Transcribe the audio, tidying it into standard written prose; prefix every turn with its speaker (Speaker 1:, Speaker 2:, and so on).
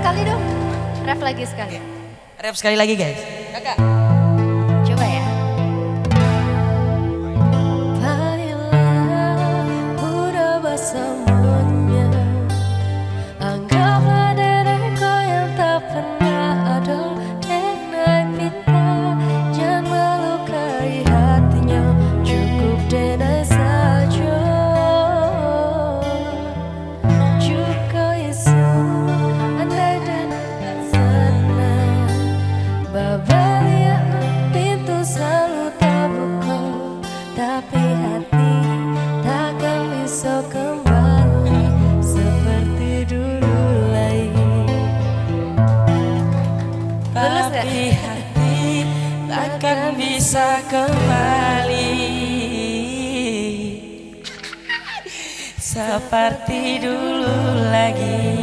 Speaker 1: sekali dong. Ref lagi sekali.
Speaker 2: Rap sekali lagi guys. Kakak.
Speaker 1: Coba ya.
Speaker 3: Baiklah, udah bersamanya. Anggaplah diriku yang tak pernah ada denai pinta. Jangan melukai hatinya, cukup denai saja. Juga isu andai dan sana. Babelia pintu selalu terbuka, tapi hati takkan bisa kembali seperti dulu lagi.
Speaker 2: Tapi hati takkan bisa kembali seperti dulu lagi.